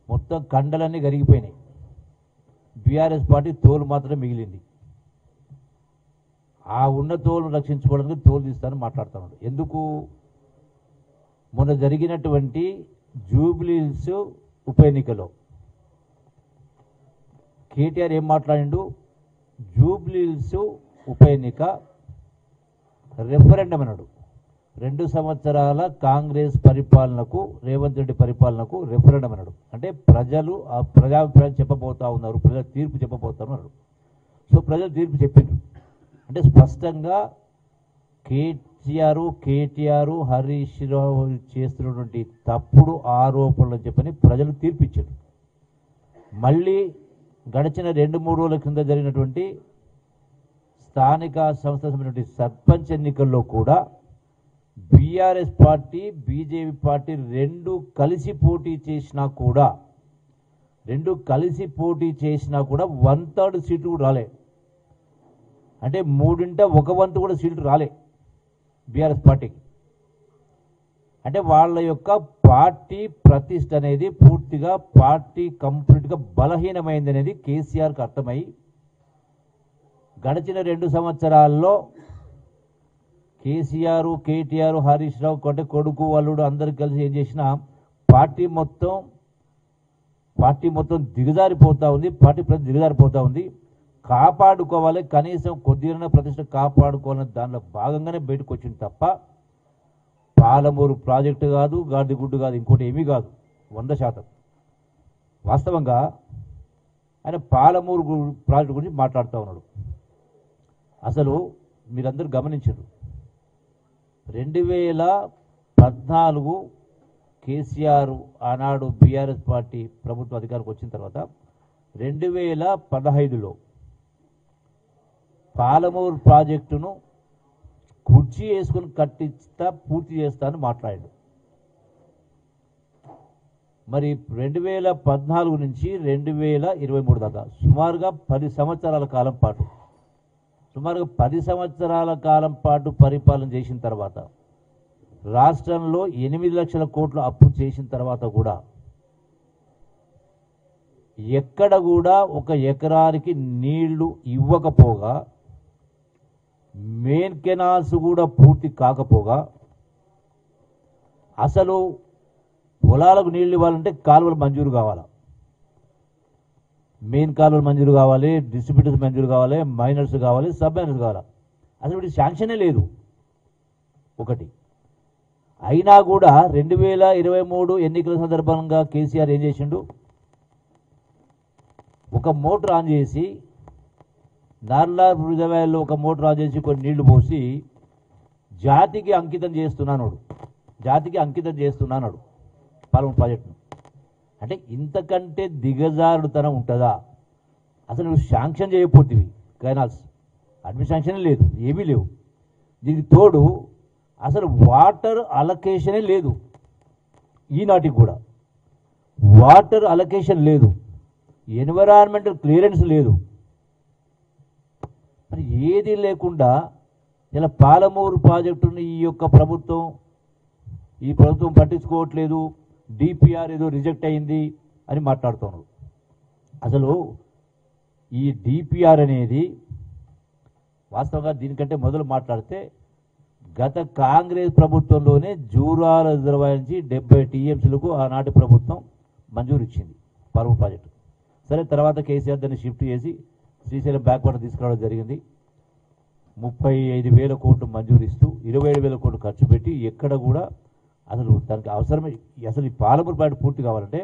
మొత్తం కండలన్నీ కరిగిపోయినాయి. BRS party తోలు మాత్రమే మిగిలింది. ఆ ఉన్న తోలు రక్షించుకోవడానికి తోలు తీస్తానని మాట్లాడుతున్నాడు. ఎందుకు? మొన్న జరిగినటువంటి జూబ్లీహిల్స్ ఉప ఎన్నికలో కేటీఆర్ ఏం మాట్లాడిండు? జూబ్లీహిల్స్ ఉప ఎన్నిక రెఫరెండం అన్నాడు. 2 సంవత్సరాల కాంగ్రెస్ పరిపాలనకు, రేవంత్ రెడ్డి పరిపాలనకు రెఫరెండం అన్నాడు. అంటే ప్రజలు ఆ ప్రజాభిప్రాయం చెప్పబోతా ఉన్నారు, ప్రజల తీర్పు చెప్పబోతా ఉన్నారు. సో ప్రజలు తీర్పు చెప్పిండ్రు. అంటే స్పష్టంగా కేటీఆర్ హరీష్ రావు చేస్తున్నటువంటి తప్పుడు ఆరోపణలు చెప్పని ప్రజలు తీర్పు ఇచ్చారు. మళ్ళీ గడిచిన 2-3 రోజుల కింద జరిగినటువంటి స్థానిక సంస్థల సర్పంచ్ ఎన్నికల్లో కూడా బీఆర్ఎస్ పార్టీ, బీజేపీ పార్టీ రెండు కలిసి పోటీ చేసినా కూడా 1/3 సీట్లు కూడా రాలే. అంటే 3/1 కూడా సీట్లు రాలే బీఆర్ఎస్ పార్టీకి. అంటే వాళ్ళ యొక్క పార్టీ ప్రతిష్ట అనేది పూర్తిగా పార్టీ కంప్లీట్గా బలహీనమైంది అనేది కేసీఆర్కి అర్థమై గడిచిన 2 సంవత్సరాల్లో కేటీఆర్ హరీష్ రావు కొడుకు అల్లుడు అందరు కలిసి ఏం చేసినా పార్టీ మొత్తం దిగజారిపోతూ ఉంది. పార్టీ ప్రతి దిగజారిపోతూ ఉంది. కాపాడుకోవాలి, కనీసం కొద్దిగా ప్రతిష్ట కాపాడుకోవాలని దానిలో భాగంగానే బయటకు వచ్చింది తప్ప పాలమూరు ప్రాజెక్టు కాదు, గాడిగుడ్డు కాదు, ఇంకోటి ఏమీ కాదు. 100% వాస్తవంగా ఆయన పాలమూరు ప్రాజెక్టు గురించి మాట్లాడుతూ ఉన్నాడు. అసలు మీరందరూ గమనించారు, 2014 కేసీఆర్ ఆనాడు బీఆర్ఎస్ పార్టీ ప్రభుత్వ అధికారికి వచ్చిన తర్వాత 2015లో పాలమూరు ప్రాజెక్టును కుర్చీ వేసుకుని పూర్తి చేస్తా అని మాట్లాడాడు. మరి 2014 నుంచి 2023 దాకా సుమారుగా 10 సంవత్సరాల కాలం పాటు పరిపాలన చేసిన తర్వాత రాష్ట్రంలో 8 లక్షల కోట్ల అప్పు చేసిన తర్వాత కూడా ఎక్కడ కూడా 1 ఎకరానికి నీళ్లు ఇవ్వకపోగా, మెయిన్ కెనాల్స్ కూడా పూర్తి కాకపోగా, అసలు పొలాలకు నీళ్లు ఇవ్వాలంటే కాలువలు మంజూరు కావాలా, మెయిన్ కాలువలు మంజూరు కావాలి, డిస్ట్రిబ్యూటర్స్ మంజూరు కావాలి, మైనర్స్ కావాలి, సబ్ మైనర్స్ కావాలి. అసలు వీటి శాంక్షనే లేదు ఒకటి. అయినా కూడా 2023 ఎన్నికల సందర్భంగా కేసీఆర్ ఏం చేసిండు? ఒక మోటార్ ఆన్ చేసి నార్లా రిజర్వాయర్లో ఒక మోటార్ ఆన్ చేసి కొన్ని నీళ్లు పోసి జాతికి అంకితం చేస్తున్నాడు పాలమూరు ప్రాజెక్టును. అంటే ఇంతకంటే దిగజారుడుతనం ఉంటుందా? అసలు నువ్వు శాంక్షన్ చేయకపోతేవి కెనాల్స్, అడ్మిషన్ శాంక్షన్ లేదు, ఏమీ లేవు. దీనికి తోడు అసలు వాటర్ అలొకేషనే లేదు. ఈనాటికి కూడా వాటర్ అలొకేషన్ లేదు, ఎన్విరాన్మెంటల్ క్లియరెన్స్ లేదు. మరి ఏది లేకుండా ఇలా పాలమూరు ప్రాజెక్టుని ఈ ప్రభుత్వం పట్టించుకోవట్లేదు, డిపిఆర్ ఏదో రిజెక్ట్ అయింది అని మాట్లాడుతున్నారు. అసలు ఈ డిపిఆర్ అనేది వాస్తవంగా దీనికంటే మొదలు మాట్లాడితే గత కాంగ్రెస్ ప్రభుత్వంలోనే జూరాల రిజర్వాయర్ నుంచి 70 టీఎంసీలకు ఆనాటి ప్రభుత్వం మంజూరు ఇచ్చింది పాలమూరు ప్రాజెక్టు. సరే, తర్వాత కేసీఆర్ దాన్ని షిఫ్ట్ చేసి శ్రీశైలం బ్యాక్వాటర్ తీసుకురావడం జరిగింది. 35,000 కోట్లు మంజూరు ఇస్తూ 27,000 కోట్లు ఖర్చు పెట్టి ఎక్కడ కూడా అసలు దానికి అవసరమే. అసలు ఈ పాలమూరు ప్రాజెక్టు పూర్తి కావాలంటే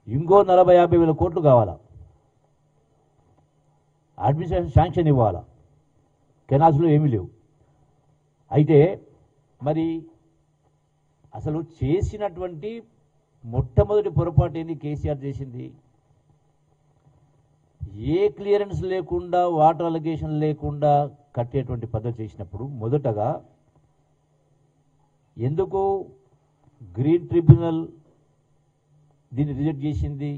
ఇంకో 40,000-50,000 కోట్లు కావాలా, అడ్మినిస్ట్రేషన్ శాంక్షన్ ఇవ్వాలా, కెనాల్స్లో ఏమీ లేవు. అయితే మరి అసలు చేసినటువంటి మొట్టమొదటి పొరపాటు ఏంది కేసీఆర్ చేసింది? ఏ క్లియరెన్స్ లేకుండా, వాటర్ అలొకేషన్ లేకుండా కట్టేటువంటి పద్ధతి చేసినప్పుడు మొదటగా ఎందుకు గ్రీన్ ట్రిబ్యునల్ దీన్ని రిజెక్ట్ చేసింది?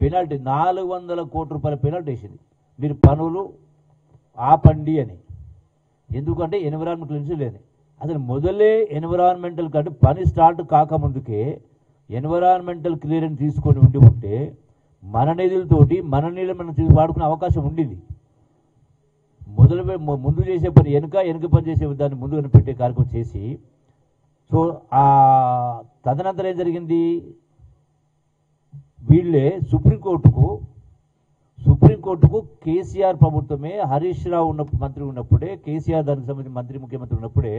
పెనాల్టీ 400 కోట్ల రూపాయల పెనాల్టీ వేసింది, మీరు పనులు ఆపండి అని. ఎందుకంటే ఎన్విరాన్మెంటల్ క్లియరెన్స్ లేదు. అసలు మొదలే ఎన్విరాన్మెంటల్ కంటే పని స్టార్ట్ కాకముందుకే ఎన్విరాన్మెంటల్ క్లియరెన్స్ తీసుకొని ఉంటే మన నిధులతోటి మన నీళ్ళు మనం వాడుకునే అవకాశం ఉండింది. ముందు చేసే పని వెనుక పని చేసే దాన్ని ముందు పెట్టే కార్యక్రమం చేసి, సో ఆ తదనంతరం ఏం జరిగింది, వీళ్ళే సుప్రీంకోర్టుకు కేసీఆర్ ప్రభుత్వమే, హరీష్ రావు మంత్రి ఉన్నప్పుడే, కేసీఆర్ దానికి సంబంధించిన ముఖ్యమంత్రి ఉన్నప్పుడే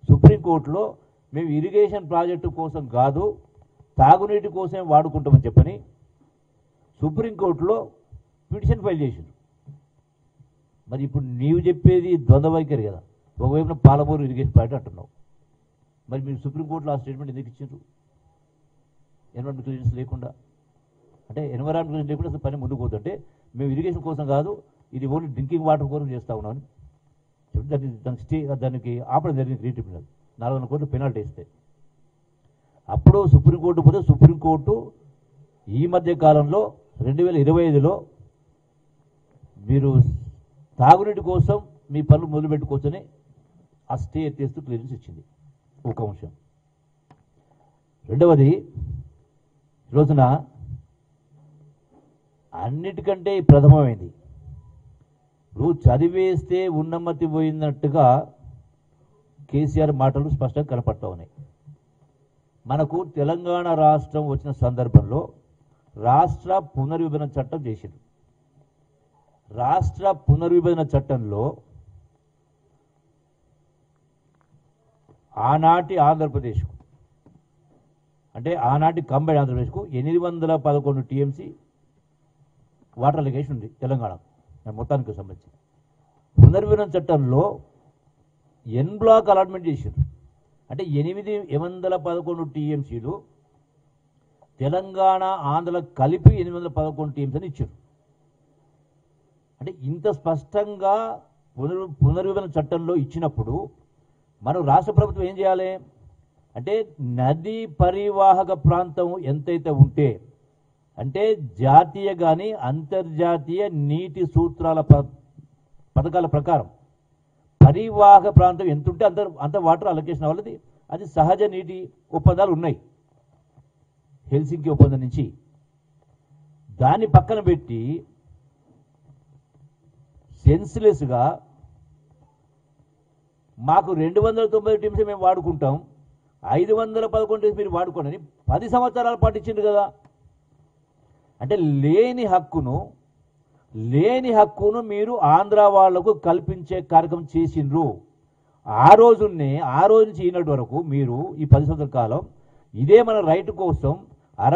సుప్రీంకోర్టులో మేము ఇరిగేషన్ ప్రాజెక్టు కోసం కాదు తాగునీటి కోసమే వాడుకుంటామని చెప్పని సుప్రీంకోర్టులో పిటిషన్ ఫైల్ చేశారు. మరి ఇప్పుడు నీవు చెప్పేది ద్వంద్వ వైఖరి కదా, ఒకవైపున పాలమూరు ఇరిగేషన్ ప్రాజెక్ట్ అంటున్నావు, మరి మీరు సుప్రీంకోర్టులో ఆ స్టేట్మెంట్ ఎందుకు ఇచ్చారు? ఎన్విరాన్మెంట్ క్లియరెన్స్ లేకుండా, అంటే ఎన్విరాన్మెంట్ క్లియరెన్స్ లేకుండా అసలు పని ముందుకు పోతుంటే మేము ఇరిగేషన్ కోసం కాదు, ఇది ఓన్లీ డ్రింకింగ్ వాటర్ కోసం చేస్తూ ఉన్నామని దానికి ఆపడం జరిగింది. క్రియేటివ్ 400 కోట్లు పెనాల్టీ ఇస్తే అప్పుడు సుప్రీంకోర్టు పోతే సుప్రీంకోర్టు ఈ మధ్య కాలంలో 2025లో మీరు తాగునీటి కోసం మీ పనులు మొదలుపెట్టుకోవచ్చని ఆ స్టే ఎత్తేస్తూ క్లియరెన్స్ ఇచ్చింది. ఒక అంశం. రెండవది, రోజున అన్నిటికంటే ప్రథమమైంది, నువ్వు చదివేస్తే ఉన్నమతి పోయినట్టుగా కేసీఆర్ మాటలు స్పష్టంగా కనపడతా ఉన్నాయి. మనకు తెలంగాణ రాష్ట్రం వచ్చిన సందర్భంలో రాష్ట్ర పునర్విభజన చట్టం చేసింది. రాష్ట్ర పునర్విభజన చట్టంలో ఆనాటి ఆంధ్రప్రదేశ్కు, అంటే ఆనాటి కంబైన్ ఆంధ్రప్రదేశ్కు 811 టీఎంసీ వాటర్ అలిగేషన్ ఉంది తెలంగాణ మొత్తానికి సంబంధించి. పునర్విభజన చట్టంలో ఎన్ బ్లాక్ అలాట్మెంట్ చేశారు. అంటే 811 టీఎంసీలు తెలంగాణ ఆంధ్ర కలిపి 811 టీఎంసీ అని ఇచ్చారు. అంటే ఇంత స్పష్టంగా పునర్విభజన చట్టంలో ఇచ్చినప్పుడు మనం రాష్ట్ర ప్రభుత్వం ఏం చేయాలి అంటే, నదీ పరివాహక ప్రాంతం ఎంతైతే ఉంటే, అంటే జాతీయ కానీ అంతర్జాతీయ నీటి సూత్రాల పథకాల ప్రకారం పరివాహక ప్రాంతం ఎంత ఉంటే అంత వాటర్ అలొకేషన్ అవ్వాలి. అది సహజ నీటి ఒప్పందాలు ఉన్నాయి హెల్సింకి ఒప్పందం నుంచి. దాన్ని పక్కన పెట్టి సెన్స్లెస్గా మాకు 290 టీమ్స్ మేము వాడుకుంటాం, 511 టీమ్స్ మీరు వాడుకోండి 10 సంవత్సరాల పాటు ఇచ్చిండ్రు కదా. అంటే లేని హక్కును మీరు ఆంధ్ర వాళ్లకు కల్పించే కార్యక్రమం చేసిండ్రు. ఆ రోజు నుంచి ఈనాటి వరకు మీరు ఈ 10 సంవత్సరాల కాలం ఇదే మన రైట్ కోసం